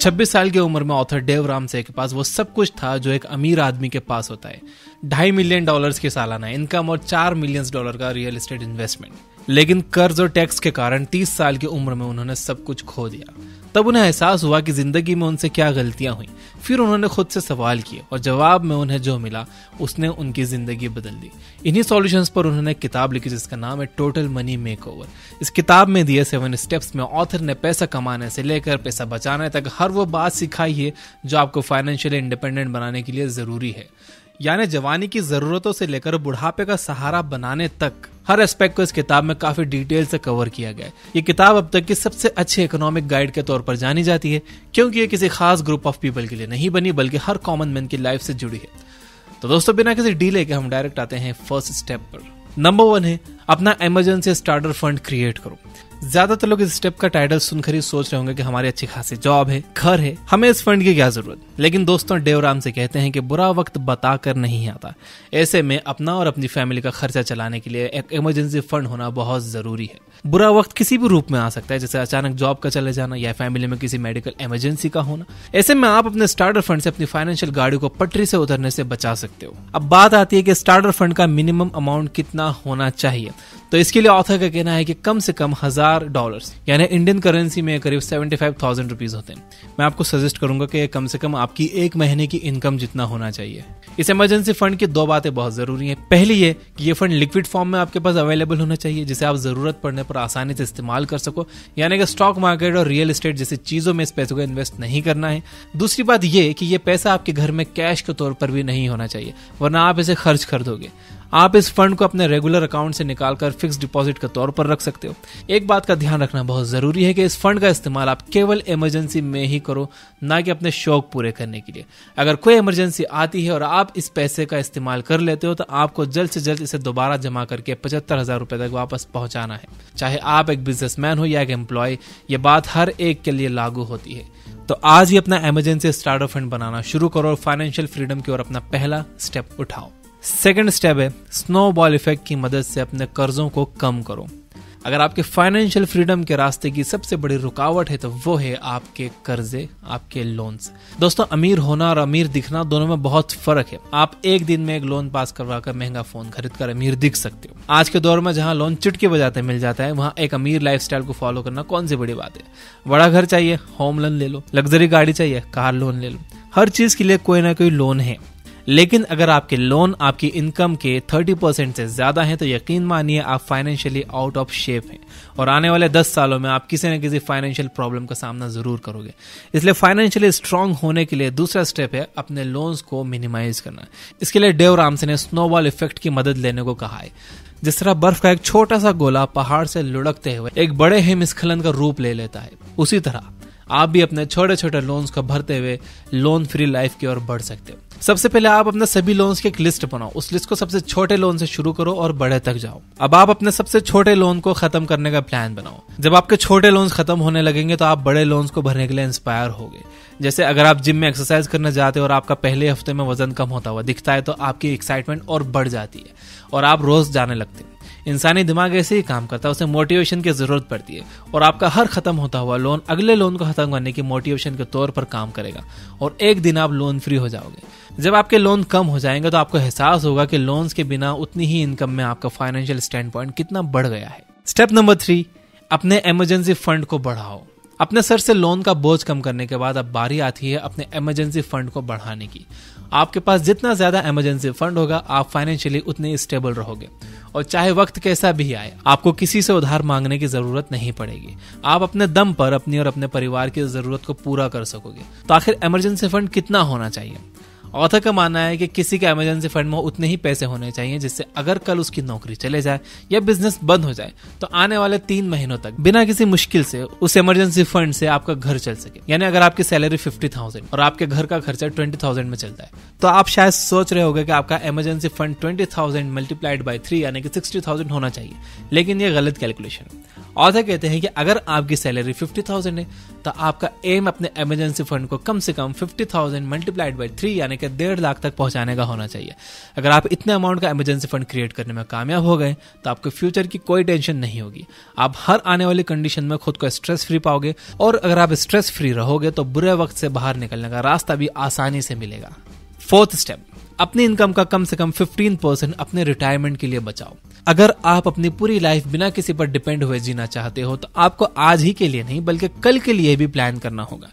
26 साल की उम्र में ऑथर डेव रामसे के पास वो सब कुछ था जो एक अमीर आदमी के पास होता है, $2.5 मिलियन की सालाना इनकम और $4 मिलियन का रियल एस्टेट इन्वेस्टमेंट। लेकिन कर्ज और टैक्स के कारण 30 साल की उम्र में उन्होंने सब कुछ खो दिया। तब उन्हें एहसास हुआ कि जिंदगी में उनसे क्या गलतियां हुई। फिर उन्होंने खुद से सवाल किए और जवाब में उन्हें जो मिला उसने उनकी जिंदगी बदल दी। इन्हीं सॉल्यूशंस पर उन्होंने एक किताब लिखी जिसका नाम है टोटल मनी मेकओवर। इस किताब में दिए 7 स्टेप्स में ऑथर ने पैसा कमाने से लेकर पैसा बचाने तक हर वो बात सिखाई है जो आपको फाइनेंशियली इंडिपेंडेंट बनाने के लिए जरूरी है। यानी जवानी की जरूरतों से लेकर बुढ़ापे का सहारा बनाने तक हर एस्पेक्ट को इस किताब में काफी डिटेल से कवर किया गया है। ये किताब अब तक की सबसे अच्छी इकोनॉमिक गाइड के तौर पर जानी जाती है, क्योंकि ये किसी खास ग्रुप ऑफ पीपल के लिए नहीं बनी बल्कि हर कॉमन मैन की लाइफ से जुड़ी है। तो दोस्तों बिना किसी डीले के हम डायरेक्ट आते हैं फर्स्ट स्टेप पर। नंबर 1 है अपना इमरजेंसी स्टार्टर फंड क्रिएट करो। ज्यादातर लोग इस स्टेप का टाइटल सुनकर ही सोच रहे होंगे कि हमारी अच्छी खासी जॉब है, घर है, हमें इस फंड की क्या जरूरत। लेकिन दोस्तों डेव रामसे कहते हैं कि बुरा वक्त बताकर नहीं आता। ऐसे में अपना और अपनी फैमिली का खर्चा चलाने के लिए एक इमरजेंसी फंड होना बहुत जरूरी है। बुरा वक्त किसी भी रूप में आ सकता है, जैसे अचानक जॉब का चले जाना या फैमिली में किसी मेडिकल इमरजेंसी का होना। ऐसे में आप अपने स्टार्टर फंड से अपनी फाइनेंशियल गाड़ी को पटरी से उतरने से बचा सकते हो। अब बात आती है कि स्टार्टर फंड का मिनिमम अमाउंट कितना होना चाहिए। तो इसके लिए ऑथर का कहना है कि कम से कम $1000 यानी इंडियन करेंसी में करीब 75,000 रुपीज होते हैं। मैं आपको सजेस्ट करूंगा कि कम से कम आपकी एक महीने की इनकम जितना होना चाहिए। इस इमरजेंसी फंड की 2 बातें बहुत जरूरी हैं। पहली ये कि ये फंड लिक्विड फॉर्म में आपके पास अवेलेबल होना चाहिए, जिसे आप जरूरत पड़ने पर आसानी से इस्तेमाल कर सको। यानी कि स्टॉक मार्केट और रियल एस्टेट जैसी चीजों में इस पैसे को इन्वेस्ट नहीं करना है। दूसरी बात ये कि ये पैसा आपके घर में कैश के तौर पर भी नहीं होना चाहिए, वरना आप इसे खर्च कर दोगे। आप इस फंड को अपने रेगुलर अकाउंट से निकालकर फिक्स डिपॉजिट के तौर पर रख सकते हो। एक बात का ध्यान रखना बहुत जरूरी है कि इस फंड का इस्तेमाल आप केवल इमरजेंसी में ही करो, ना कि अपने शौक पूरे करने के लिए। अगर कोई इमरजेंसी आती है और आप इस पैसे का इस्तेमाल कर लेते हो तो आपको जल्द से जल्द इसे दोबारा जमा करके 75,000 रुपए तक वापस पहुंचाना है। चाहे आप एक बिजनेसमैन हो या एक एम्प्लॉय, ये बात हर एक के लिए लागू होती है। तो आज ही अपना इमरजेंसी स्टार्टर फंड बनाना शुरू करो और फाइनेंशियल फ्रीडम की ओर अपना पहला स्टेप उठाओ। सेकंड स्टेप है स्नोबॉल इफेक्ट की मदद से अपने कर्जों को कम करो। अगर आपके फाइनेंशियल फ्रीडम के रास्ते की सबसे बड़ी रुकावट है तो वो है आपके कर्जे, आपके लोन्स। दोस्तों अमीर होना और अमीर दिखना दोनों में बहुत फर्क है। आप एक दिन में एक लोन पास करवाकर महंगा फोन खरीदकर अमीर दिख सकते हो। आज के दौर में जहां लोन चुटकी बजाते मिल जाता है, वहां एक अमीर लाइफस्टाइल को फॉलो करना कौन सी बड़ी बात है। बड़ा घर चाहिए, होम लोन ले लो। लग्जरी गाड़ी चाहिए, कार लोन ले लो। हर चीज के लिए कोई ना कोई लोन है। लेकिन अगर आपके लोन आपकी इनकम के 30% से ज्यादा हैं तो यकीन मानिए आप फाइनेंशियली आउट ऑफ शेप हैं और आने वाले 10 सालों में आप किसी न किसी फाइनेंशियल प्रॉब्लम का सामना जरूर करोगे। इसलिए फाइनेंशियली स्ट्रांग होने के लिए दूसरा स्टेप है अपने लोन्स को मिनिमाइज करना। इसके लिए डेव रामसे ने स्नोबॉल इफेक्ट की मदद लेने को कहा है। जिस तरह बर्फ का एक छोटा सा गोला पहाड़ से लुढ़कते हुए एक बड़े हिमस्खलन का रूप ले लेता है, उसी तरह आप भी अपने छोटे छोटे लोन्स को भरते हुए लोन फ्री लाइफ की ओर बढ़ सकते हो। सबसे पहले आप अपने सभी लोन्स की एक लिस्ट बनाओ। उस लिस्ट को सबसे छोटे लोन से शुरू करो और बड़े तक जाओ। अब आप अपने सबसे छोटे लोन को खत्म करने का प्लान बनाओ। जब आपके छोटे लोन्स खत्म होने लगेंगे तो आप बड़े लोन्स को भरने के लिए इंस्पायर होगे। जैसे अगर आप जिम में एक्सरसाइज करने जाते हो और आपका पहले हफ्ते में वजन कम होता हुआ दिखता है तो आपकी एक्साइटमेंट और बढ़ जाती है और आप रोज जाने लगते हैं। इंसानी दिमाग ऐसे ही काम करता है, उसे मोटिवेशन की जरूरत पड़ती है और आपका हर खत्म होता हुआ लोन अगले लोन को खत्म करने की मोटिवेशन के तौर पर काम करेगा और एक दिन आप लोन फ्री हो जाओगे। जब आपके लोन कम हो जाएंगे तो आपको एहसास होगा कि लोन्स के बिना उतनी ही इनकम में आपका फाइनेंशियल स्टैंड पॉइंट कितना बढ़ गया है। स्टेप नंबर 3, अपने इमरजेंसी फंड को बढ़ाओ। अपने सर से लोन का बोझ कम करने के बाद अब बारी आती है अपने इमरजेंसी फंड को बढ़ाने की। आपके पास जितना ज्यादा इमरजेंसी फंड होगा आप फाइनेंशियली उतने स्टेबल रहोगे और चाहे वक्त कैसा भी आए आपको किसी से उधार मांगने की जरूरत नहीं पड़ेगी। आप अपने दम पर अपनी और अपने परिवार की जरूरत को पूरा कर सकोगे। तो आखिर इमरजेंसी फंड कितना होना चाहिए? ऑथर का मानना है कि किसी के इमरजेंसी फंड में उतने ही पैसे होने चाहिए जिससे अगर कल उसकी नौकरी चले जाए या बिजनेस बंद हो जाए तो आने वाले 3 महीनों तक बिना किसी मुश्किल से उस इमरजेंसी फंड से आपका घर चल सके। यानी अगर आपकी सैलरी 50,000 और आपके घर का खर्चा 20,000 में चलता है तो आप शायद सोच रहे होंगे कि आपका इमरजेंसी फंड 20,000 मल्टीप्लाइड बाय 3 यानी कि 60,000 होना चाहिए, लेकिन ये गलत कैलकुलेशन है। ऑथर कहते हैं कि अगर आपकी सैलरी 50,000 है तो आपका एम अपने इमरजेंसी फंड को कम से कम 50,000 मल्टीप्लाइड बाय 3 यानी कि लेकर 1.5 लाख तक पहुंचाने का होना चाहिए। अगर आप इतने अमाउंट का इमरजेंसी फंड क्रिएट करने में कामयाब हो गए तो आपको फ्यूचर की कोई टेंशन नहीं होगी। आप हर आने वाली कंडीशन में खुद को स्ट्रेस फ्री पाओगे, और अगर आप स्ट्रेस फ्री रहोगे तो बुरे वक्त से बाहर निकलने का रास्ता भी आसानी से मिलेगा। 4th स्टेप, अपनी इनकम का कम से कम 15% अपने रिटायरमेंट के लिए बचाओ। अगर आप अपनी पूरी लाइफ बिना किसी पर डिपेंड हुए जीना चाहते हो तो आपको आज ही के लिए नहीं बल्कि कल के लिए भी प्लान करना होगा।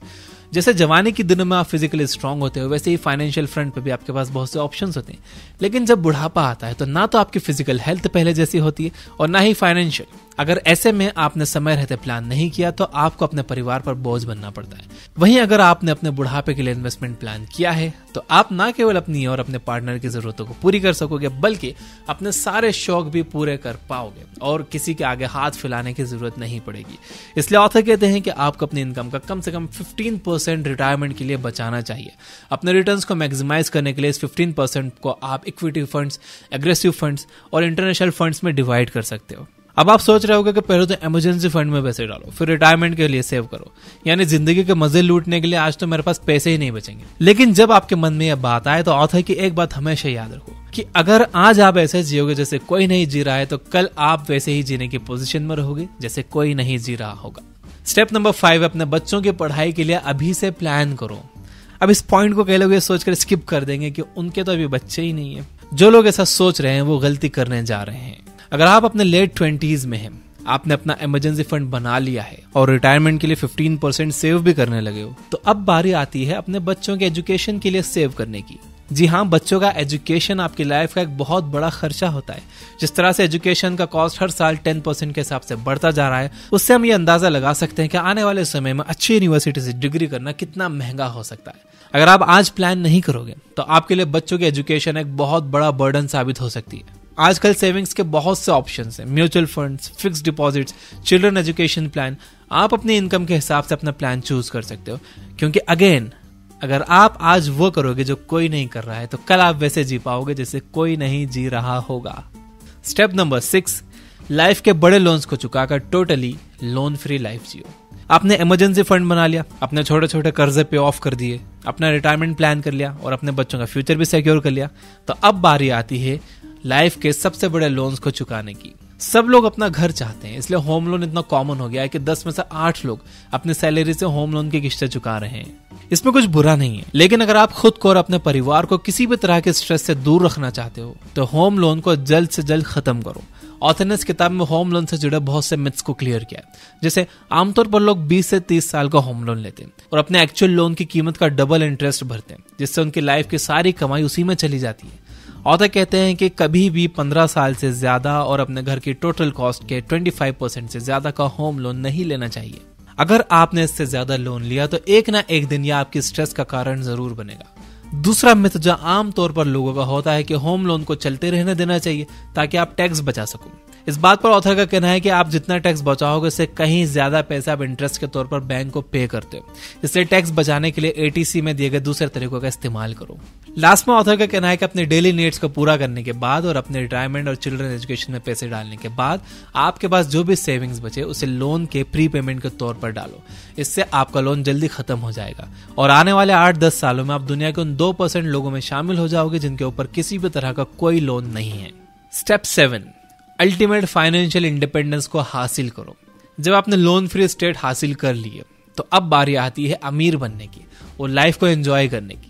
जैसे जवानी के दिनों में आप फिजिकली स्ट्रांग होते हो, वैसे ही फाइनेंशियल फ्रंट पे भी आपके पास बहुत से ऑप्शंस होते हैं। लेकिन जब बुढ़ापा आता है तो ना तो आपकी फिजिकल हेल्थ पहले जैसी होती है और ना ही फाइनेंशियल। अगर ऐसे में आपने समय रहते प्लान नहीं किया तो आपको अपने परिवार पर बोझ बनना पड़ता है। वहीं अगर आपने अपने बुढ़ापे के लिए इन्वेस्टमेंट प्लान किया है तो आप ना केवल अपनी और अपने पार्टनर की जरूरतों को पूरी कर सकोगे बल्कि अपने सारे शौक भी पूरे कर पाओगे और किसी के आगे हाथ फैलाने की जरूरत नहीं पड़ेगी। इसलिए ऑथर कहते हैं कि आपको अपनी इनकम का कम से कम 15% रिटायरमेंट के लिए बचाना चाहिए। अपने रिटर्न्स को मैक्सिमाइज करने के लिए इस 15% को आप इक्विटी फंड्स, एग्रेसिव फंड्स और इंटरनेशनल फंड्स में डिवाइड कर सकते हो। अब आप सोच रहे होगे कि पहले तो इमरजेंसी फंड में पैसे डालो, फिर रिटायरमेंट के लिए सेव करो, यानी जिंदगी के मजे लूटने के लिए आज तो मेरे पास पैसे ही नहीं बचेंगे। लेकिन जब आपके मन में यह बात आए तो ऑथर की एक बात हमेशा याद रखो कि अगर आज आप ऐसे जियोगे जैसे कोई नहीं जी रहा है तो कल आप वैसे ही जीने की पोजीशन में रहोगे जैसे कोई नहीं जी रहा होगा। स्टेप नंबर 5, अपने बच्चों की पढ़ाई के लिए अभी से प्लान करो। अब इस पॉइंट को कई लोग ये सोचकर स्किप कर देंगे कि उनके तो अभी बच्चे ही नहीं है। जो लोग ऐसा सोच रहे हैं वो गलती करने जा रहे हैं। अगर आप अपने लेट 20s में हैं, आपने अपना इमरजेंसी फंड बना लिया है और रिटायरमेंट के लिए 15% सेव भी करने लगे हो, तो अब बारी आती है अपने बच्चों के एजुकेशन के लिए सेव करने की। जी हाँ, बच्चों का एजुकेशन आपकी लाइफ का एक बहुत बड़ा खर्चा होता है। जिस तरह से एजुकेशन का कॉस्ट हर साल 10% के हिसाब से बढ़ता जा रहा है, उससे हम ये अंदाजा लगा सकते हैं कि आने वाले समय में अच्छी यूनिवर्सिटी से डिग्री करना कितना महंगा हो सकता है। अगर आप आज प्लान नहीं करोगे तो आपके लिए बच्चों की एजुकेशन एक बहुत बड़ा बर्डन साबित हो सकती है। आजकल सेविंग्स के बहुत से ऑप्शंस हैं, mutual funds, fixed deposits, children education plan. आप अपनी इनकम के हिसाब से अपना प्लान चूज कर सकते हो, क्योंकि अगेन अगर आप आज वो करोगे जो कोई नहीं कर रहा है तो कल आप वैसे जी पाओगे जैसे कोई नहीं जी रहा होगा। स्टेप नंबर 6, लाइफ के बड़े लोन्स को चुकाकर टोटली लोन फ्री लाइफ जियो। आपने इमरजेंसी फंड बना लिया, अपने छोटे छोटे कर्जे पे ऑफ कर दिए, अपना रिटायरमेंट प्लान कर लिया और अपने बच्चों का फ्यूचर भी सिक्योर कर लिया, तो अब बारी आती है लाइफ के सबसे बड़े लोन्स को चुकाने की। सब लोग अपना घर चाहते हैं, इसलिए होम लोन इतना कॉमन हो गया है कि 10 में से 8 लोग अपनी सैलरी से होम लोन की किस्तें चुका रहे हैं। इसमें कुछ बुरा नहीं है, लेकिन अगर आप खुद को और अपने परिवार को किसी भी तरह के स्ट्रेस से दूर रखना चाहते हो तो होम लोन को जल्द से जल्द खत्म करो। ऑथर ने इस किताब में होम लोन से जुड़े बहुत से मिथ्स को क्लियर किया। जैसे आमतौर पर लोग 20 से 30 साल का होम लोन लेते हैं और अपने एक्चुअल लोन की कीमत का डबल इंटरेस्ट भरते हैं, जिससे उनकी लाइफ की सारी कमाई उसी में चली जाती है। ऑथर कहते हैं कि कभी भी 15 साल से ज्यादा और अपने घर की टोटल कॉस्ट के 25% से ज्यादा का होम लोन नहीं लेना चाहिए। अगर आपने इससे ज्यादा लोन लिया तो एक ना एक दिन यह आपकी स्ट्रेस का कारण जरूर बनेगा। दूसरा मिथ जो आमतौर पर लोगों का होता है कि होम लोन को चलते रहने देना चाहिए ताकि आप टैक्स बचा सको। इस बात पर ऑथर का कहना है कि आप जितना टैक्स बचाओगे उससे कहीं ज्यादा पैसा आप इंटरेस्ट के तौर पर बैंक को पे करते हो, इसलिए टैक्स बचाने के लिए एटीसी में दिए गए दूसरे तरीकों का इस्तेमाल करो। लास्ट में ऑथर का कहना है कि अपने डेली नीड्स को पूरा करने के बाद और अपने रिटायरमेंट और चिल्ड्रन एजुकेशन में पैसे डालने के बाद आपके पास जो भी सेविंग्स बचे उसे लोन के प्री पेमेंट के तौर पर डालो। इससे आपका लोन जल्दी खत्म हो जाएगा और आने वाले 8-10 सालों में आप दुनिया के उन 2% लोगों में शामिल हो जाओगे जिनके ऊपर किसी भी तरह का कोई लोन नहीं है। स्टेप 7, अल्टीमेट फाइनेंशियल इंडिपेंडेंस को हासिल करो। जब आपने लोन फ्री स्टेट हासिल कर लिए तो अब बारी आती है अमीर बनने की और लाइफ को एंजॉय करने की।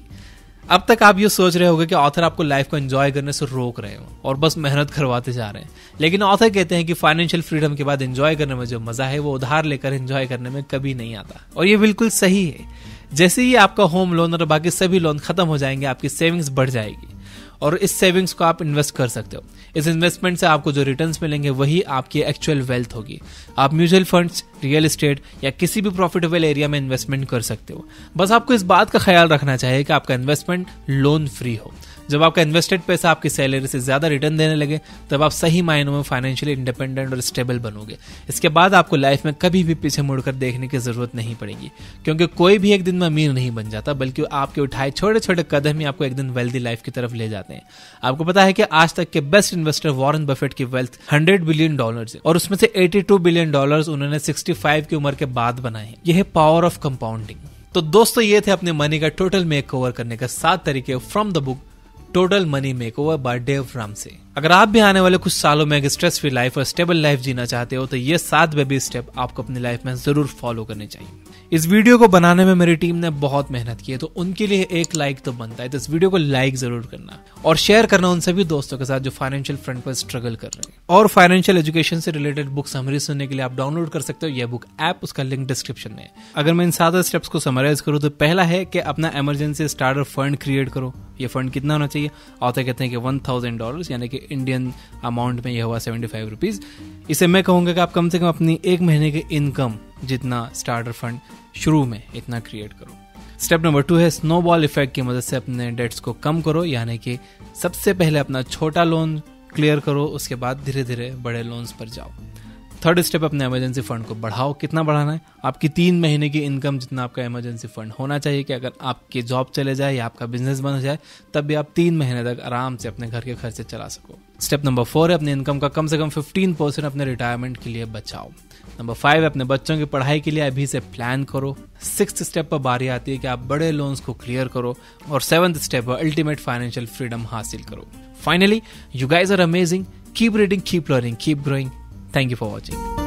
अब तक आप ये सोच रहे होंगे कि ऑथर आपको लाइफ को एंजॉय करने से रोक रहे हो और बस मेहनत करवाते जा रहे हैं, लेकिन ऑथर कहते हैं कि फाइनेंशियल फ्रीडम के बाद एंजॉय करने में जो मजा है वो उधार लेकर एंजॉय करने में कभी नहीं आता। और ये बिल्कुल सही है। जैसे ही आपका होम लोन और बाकी सभी लोन खत्म हो जाएंगे, आपकी सेविंग्स बढ़ जाएगी और इस सेविंग्स को आप इन्वेस्ट कर सकते हो। इस इन्वेस्टमेंट से आपको जो रिटर्न्स मिलेंगे वही आपकी एक्चुअल वेल्थ होगी। आप म्यूचुअल फंड्स, रियल एस्टेट या किसी भी प्रॉफिटेबल एरिया में इन्वेस्टमेंट कर सकते हो। बस आपको इस बात का ख्याल रखना चाहिए कि आपका इन्वेस्टमेंट लोन फ्री हो। जब आपका इन्वेस्टेड पैसा आपकी सैलरी से ज्यादा रिटर्न देने लगे तब आप सही मायनों में फाइनेंशियली इंडिपेंडेंट और स्टेबल बनोगे। इसके बाद आपको लाइफ में कभी भी पीछे मुड़कर देखने की जरूरत नहीं पड़ेगी, क्योंकि कोई भी एक दिन में अमीर नहीं बन जाता, बल्कि आपके उठाए छोटे छोटे कदम ही आपको एक दिन वेल्दी लाइफ की तरफ ले जाते हैं। आपको पता है कि आज तक के बेस्ट इन्वेस्टर वॉरेन बफेट की वेल्थ $100 बिलियन है और उसमें से $82 बिलियन उन्होंने 65 की उम्र के बाद बनाए हैं। यह है पावर ऑफ कंपाउंडिंग। तो दोस्तों ये थे अपने मनी का टोटल मेकओवर करने का 7 तरीके from the book total money makeover by Dave Ramsey. अगर आप भी आने वाले कुछ सालों में एक स्ट्रेस फ्री लाइफ और स्टेबल लाइफ जीना चाहते हो तो ये 7 बेबी स्टेप आपको अपनी लाइफ में जरूर फॉलो करने चाहिए। इस वीडियो को बनाने में मेरी टीम ने बहुत मेहनत की है, तो उनके लिए एक लाइक तो बनता है, तो इस वीडियो को लाइक जरूर करना और शेयर करना उन सभी दोस्तों के साथ जो फाइनेंशियल फ्रंट पर स्ट्रगल कर रहे हैं। और फाइनेंशियल एजुकेशन से रिलेटेड बुक समरी सुनने के लिए आप डाउनलोड कर सकते हो ये बुक ऐप, उसका लिंक डिस्क्रिप्शन में है। अगर मैं इन 7 स्टेप्स को समराइज करूँ तो पहला है कि अपना इमरजेंसी स्टार्टर फंड क्रिएट करो। ये फंड कितना होना चाहिए? ऑथर कहते हैं कि $1000, यानी कि इंडियन अमाउंट में यह हुआ 75 रुपीज। इसे मैं कहूंगा कि आप कम से कम अपनी 1 महीने की इनकम जितना स्टार्टर फंड शुरू में इतना क्रिएट करो। स्टेप नंबर 2 है स्नोबॉल इफेक्ट की मदद से अपने डेट्स को कम करो, यानी कि सबसे पहले अपना छोटा लोन क्लियर करो, उसके बाद धीरे धीरे बड़े लोन्स पर जाओ। थर्ड स्टेप अपने इमरजेंसी फंड को बढ़ाओ। कितना बढ़ाना है? आपकी 3 महीने की इनकम जितना आपका इमरजेंसी फंड होना चाहिए कि अगर आपकी जॉब चले जाए या आपका बिजनेस बंद हो जाए तब भी आप 3 महीने तक आराम से अपने घर के खर्चे चला सको। स्टेप नंबर 4 है अपनी इनकम का कम से कम 15% अपने रिटायरमेंट के लिए बचाओ। नंबर 5 है अपने बच्चों की पढ़ाई के लिए अभी से प्लान करो। 6th स्टेप पर बारी आती है कि आप बड़े लोन्स को क्लियर करो और 7th स्टेप पर अल्टीमेट फाइनेंशियल फ्रीडम हासिल करो। Finally, you guys are amazing. Keep reading, keep learning, keep growing. Thank you for watching.